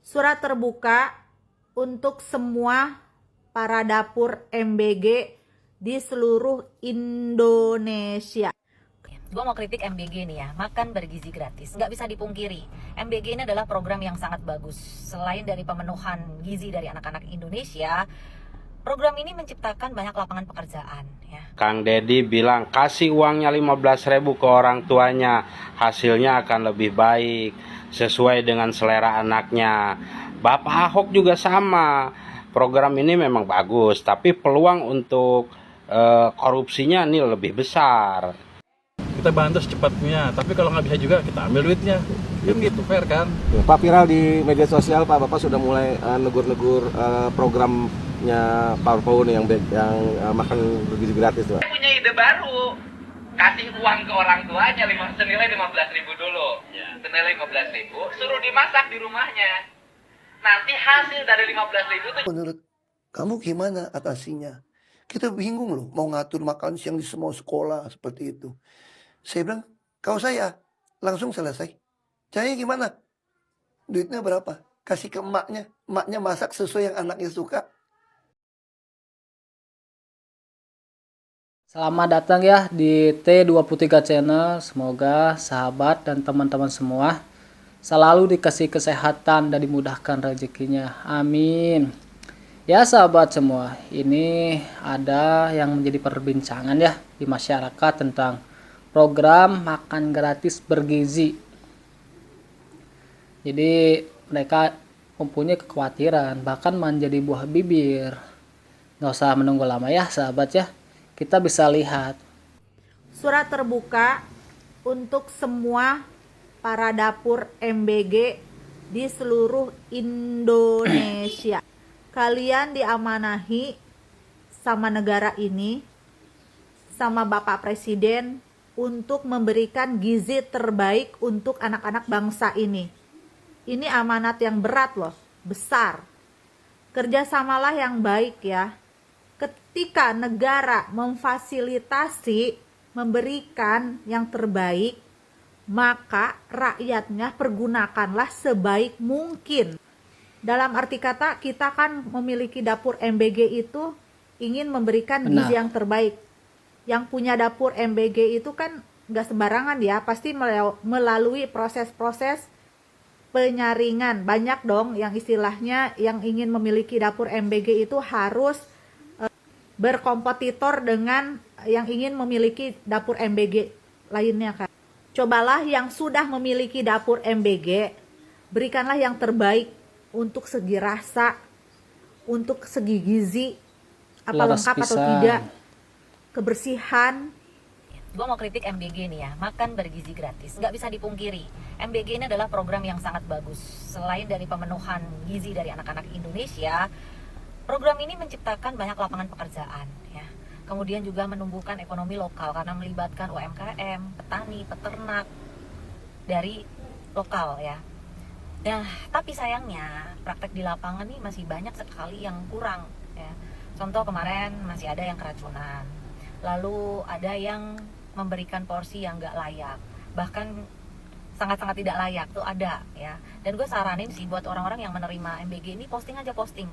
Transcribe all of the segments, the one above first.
Surat terbuka untuk semua para dapur MBG di seluruh Indonesia. Gue mau kritik MBG nih ya, makan bergizi gratis. Nggak bisa dipungkiri, MBG ini adalah program yang sangat bagus. Selain dari pemenuhan gizi dari anak-anak Indonesia, program ini menciptakan banyak lapangan pekerjaan ya. Kang Deddy bilang kasih uangnya 15.000 ke orang tuanya, hasilnya akan lebih baik sesuai dengan selera anaknya. Bapak Ahok juga sama. Program ini memang bagus, tapi peluang untuk korupsinya ini lebih besar. Kita bantu secepatnya, tapi kalau nggak bisa juga kita ambil duitnya, kan gitu, fair kan? Pak, viral di media sosial Pak, Bapak sudah mulai negur-negur programnya Pak Prabowo nih yang makan bergizi gratis Pak. Saya punya ide baru, kasih uang ke orang tuanya senilai 15.000 dulu, senilai 15.000, suruh dimasak di rumahnya. Nanti hasil dari 15.000 itu. Menurut kamu gimana atasinya? Kita bingung loh, mau ngatur makan siang di semua sekolah seperti itu. Saya bilang, kalau saya langsung selesai. Caranya gimana? Duitnya berapa? Kasih ke emaknya. Emaknya masak sesuai yang anaknya suka. Selamat datang ya di T23 Channel. Semoga sahabat dan teman-teman semua selalu dikasih kesehatan dan dimudahkan rezekinya. Amin. Ya sahabat semua, ini ada yang menjadi perbincangan ya di masyarakat tentang program makan gratis bergizi. Jadi mereka mempunyai kekhawatiran, bahkan menjadi buah bibir. Nggak usah menunggu lama ya sahabat ya. Kita bisa lihat. Surat terbuka untuk semua para dapur MBG di seluruh Indonesia. Kalian diamanahi sama negara ini, sama Bapak Presiden, untuk memberikan gizi terbaik untuk anak-anak bangsa ini. Ini amanat yang berat loh, besar. Kerjasamalah yang baik ya. Ketika negara memfasilitasi, memberikan yang terbaik, maka rakyatnya pergunakanlah sebaik mungkin. Dalam arti kata, kita kan memiliki dapur MBG itu ingin memberikan gizi yang terbaik. Yang punya dapur MBG itu kan nggak sembarangan ya, pasti melalui proses-proses penyaringan. Banyak dong yang istilahnya yang ingin memiliki dapur MBG itu harus berkompetitor dengan yang ingin memiliki dapur MBG lainnya kan. Cobalah yang sudah memiliki dapur MBG, berikanlah yang terbaik untuk segi rasa, untuk segi gizi, apa lengkap atau tidak, kebersihan. Gue mau kritik MBG nih ya, makan bergizi gratis. Nggak bisa dipungkiri, MBG ini adalah program yang sangat bagus. Selain dari pemenuhan gizi dari anak-anak Indonesia, program ini menciptakan banyak lapangan pekerjaan ya. Kemudian juga menumbuhkan ekonomi lokal karena melibatkan UMKM, petani, peternak dari lokal ya. Nah, tapi sayangnya praktek di lapangan nih masih banyak sekali yang kurang ya. Contoh kemarin masih ada yang keracunan. Lalu ada yang memberikan porsi yang nggak layak, bahkan sangat-sangat tidak layak tuh ada ya. Dan gue saranin sih buat orang-orang yang menerima MBG ini, posting aja, posting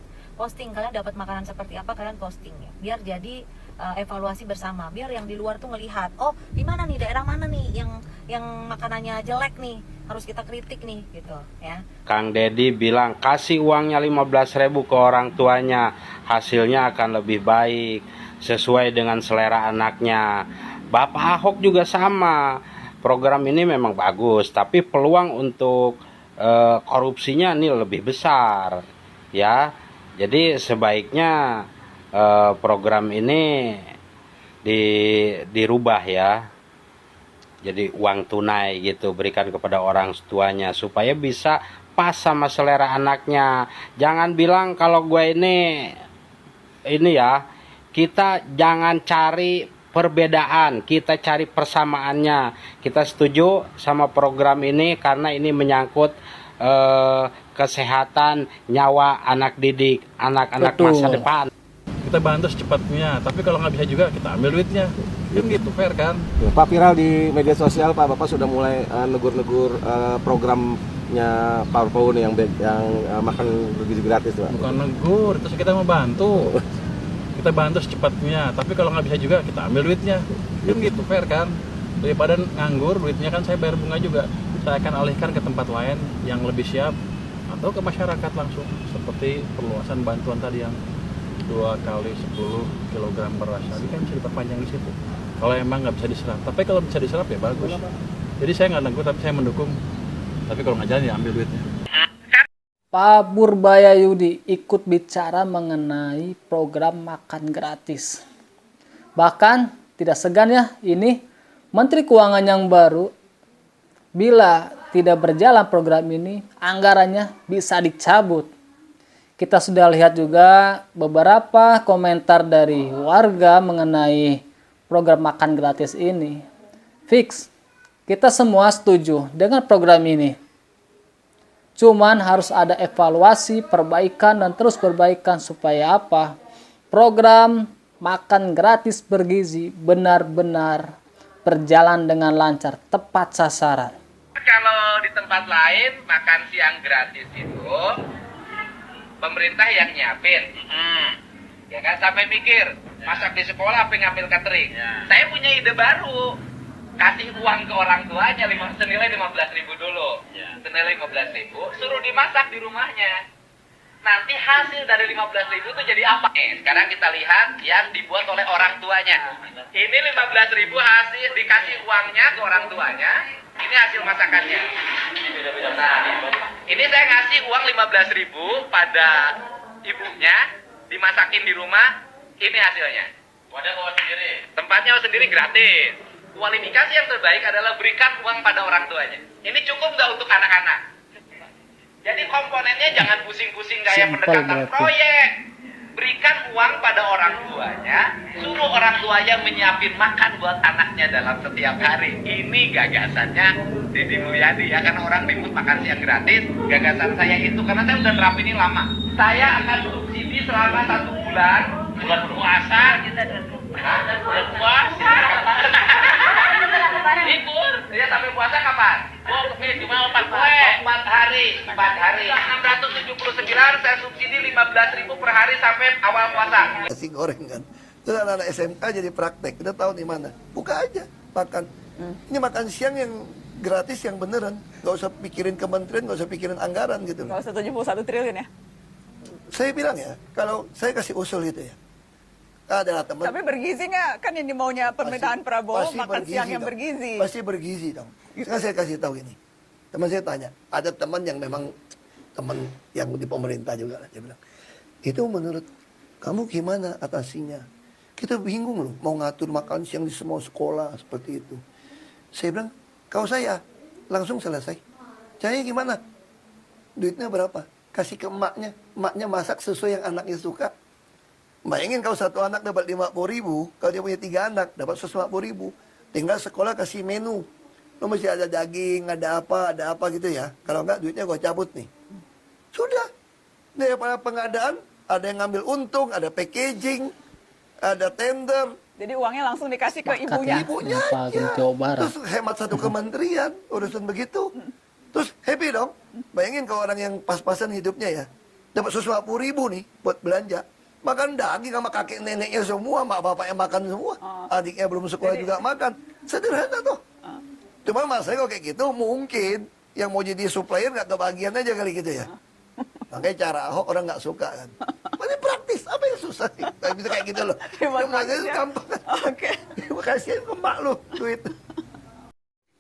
kalian dapat makanan seperti apa, kalian posting ya, biar jadi evaluasi bersama, biar yang di luar tuh ngelihat, oh di mana nih, daerah mana nih yang makanannya jelek nih, harus kita kritik nih gitu ya. Kang Deddy bilang kasih uangnya 15.000 ke orang tuanya, hasilnya akan lebih baik sesuai dengan selera anaknya. Bapak Ahok juga sama. Program ini memang bagus, tapi peluang untuk korupsinya ini lebih besar ya. Jadi sebaiknya program ini dirubah ya. Jadi uang tunai gitu, berikan kepada orang tuanya supaya bisa pas sama selera anaknya. Jangan bilang kalau gue ini ya, kita jangan cari perbedaan, kita cari persamaannya. Kita setuju sama program ini karena ini menyangkut kesehatan nyawa anak didik, anak-anak masa depan. Kita bantu secepatnya, tapi kalau nggak bisa juga kita ambil duitnya, kan gitu, fair kan? Pak, viral di media sosial Pak, Bapak sudah mulai negur-negur programnya programnya Power Power nih yang makan bergizi gratis tuh, Pak? Bukan negur, terus kita mau bantu. Kita bantu secepatnya, tapi kalau nggak bisa juga kita ambil duitnya. Kan gitu, fair kan? Daripada nganggur, duitnya kan saya bayar bunga juga. Saya akan alihkan ke tempat lain yang lebih siap atau ke masyarakat langsung, seperti perluasan bantuan tadi yang 2 kali 10 kg beras tadi kan bisa diperpanjang di situ. Kalau emang nggak bisa diserap, tapi kalau bisa diserap ya bagus. Jadi saya nggak negur, tapi saya mendukung. Tapi kalau nggak jalan ya ambil duitnya. Pak Purbaya Yudi ikut bicara mengenai program makan gratis. Bahkan tidak segan ya, ini Menteri Keuangan yang baru, bila tidak berjalan program ini, anggarannya bisa dicabut. Kita sudah lihat juga beberapa komentar dari warga mengenai program makan gratis ini. Fix, kita semua setuju dengan program ini. Cuman harus ada evaluasi, perbaikan, dan terus perbaikan supaya apa? Program makan gratis bergizi benar-benar berjalan dengan lancar, tepat sasaran. Kalau di tempat lain makan siang gratis itu pemerintah yang nyiapin, ya kan, sampai mikir masak di sekolah apa ngambil catering. Saya punya ide baru, kasih uang ke orang tuanya senilai 15.000 dulu, senilai 15.000, suruh dimasak di rumahnya. Nanti hasil dari 15.000 itu jadi apa? Sekarang kita lihat yang dibuat oleh orang tuanya. Ini 15.000 hasil dikasih uangnya ke orang tuanya. Ini hasil masakannya. Nah, ini saya ngasih uang 15.000 pada ibunya, dimasakin di rumah. Ini hasilnya. Wadah bawa sendiri. Tempatnya bawa sendiri gratis. Kualifikasi yang terbaik adalah berikan uang pada orang tuanya. Ini cukup nggak untuk anak-anak? Jadi komponennya jangan pusing-pusing kayak pendekatan proyek. Berikan uang pada orang tuanya, suruh orang tuanya menyiapin makan buat anaknya dalam setiap hari. Ini gagasannya Deddy Mulyadi ya, karena orang ribut makan siang gratis. Gagasan saya itu, karena saya udah nerapin ini lama. Saya akan subsidi selama 1 bulan, bulan puasa. Bulan puasa. Libur. Ya, sampai puasa kapan? Cuma 4 hari. 4 hari. 679 saya subsidi 15.000 per hari sampai awal puasa. Nasi goreng kan. Terus anak-anak SMK jadi praktek. Kita tahu di mana. Buka aja makan. Ini makan siang yang gratis yang beneran. Gak usah pikirin kementerian, gak usah pikirin anggaran gitu loh. Gak usah 71 triliun ya? Saya bilang ya, kalau saya kasih usul itu ya. Ada teman. Tapi bergizi nggak? Kan ini maunya pemerintahan Prabowo makan siang yang bergizi. Pasti bergizi dong. Sekarang saya kasih tahu ini. Teman saya tanya, ada teman yang memang teman yang di pemerintah juga lah. Dia bilang, itu menurut kamu gimana atasinya? Kita bingung loh, mau ngatur makan siang di semua sekolah seperti itu. Saya bilang, kalau saya langsung selesai. Caranya gimana? Duitnya berapa? Kasih ke emaknya. Emaknya masak sesuai yang anaknya suka. Bayangin kalau satu anak dapat 50.000, kalau dia punya 3 anak dapat 150.000. Tinggal sekolah kasih menu. Lo mesti ada daging, ada apa gitu ya. Kalau enggak duitnya gue cabut nih. Sudah. Daripada pengadaan, ada yang ngambil untung, ada packaging, ada tender. Jadi uangnya langsung dikasih ke ibunya. Ibunya aja. Terus hemat satu kementerian, urusan begitu. Terus happy dong. Bayangin kalau orang yang pas-pasan hidupnya ya. Dapat 150.000 nih buat belanja. Makan daging sama kakek neneknya semua, mak bapaknya makan semua. Adiknya belum sekolah juga makan. Sederhana tuh. Cuma masalahnya kalau kayak gitu mungkin yang mau jadi supplier nggak kebagian aja kali gitu ya. Makanya cara Ahok orang nggak suka kan. Ini praktis, apa yang susah sih? Nggak bisa kayak gitu loh. Terima kasih gampang. Oke. Terima kasih ke mak lu duit.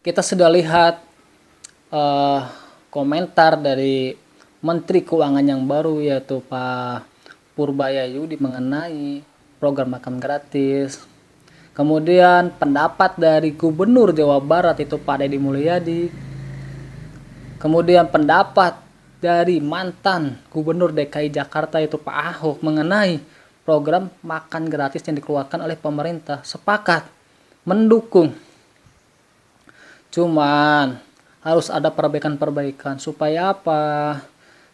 Kita sudah lihat komentar dari Menteri Keuangan yang baru, yaitu Pak Purbaya Yudi, mengenai program makan gratis. Kemudian pendapat dari Gubernur Jawa Barat, itu Pak Deddy Mulyadi. Kemudian pendapat dari mantan Gubernur DKI Jakarta, itu Pak Ahok, mengenai program makan gratis yang dikeluarkan oleh pemerintah. Sepakat, mendukung. Cuman harus ada perbaikan-perbaikan. Supaya apa?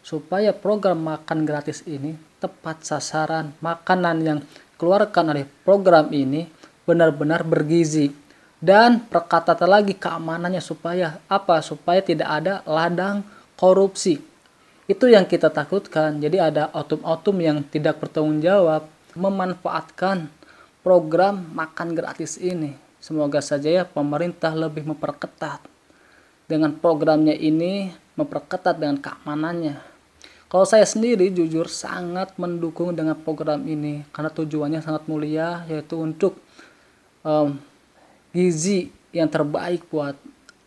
Supaya program makan gratis ini tepat sasaran. Makanan yang dikeluarkan oleh program ini benar-benar bergizi. Dan perkataan lagi keamanannya supaya apa? Supaya tidak ada ladang korupsi. Itu yang kita takutkan. Jadi ada oknum-oknum yang tidak bertanggung jawab memanfaatkan program makan gratis ini. Semoga saja ya pemerintah lebih memperketat dengan programnya ini, memperketat dengan keamanannya. Kalau saya sendiri jujur sangat mendukung dengan program ini karena tujuannya sangat mulia, yaitu untuk gizi yang terbaik buat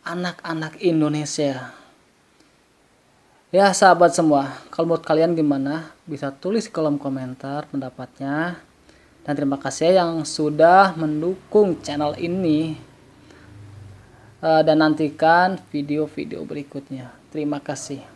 anak-anak Indonesia. Ya sahabat semua, kalau menurut kalian gimana? Bisa tulis di kolom komentar pendapatnya. Dan terima kasih yang sudah mendukung channel ini. Dan nantikan video-video berikutnya. Terima kasih.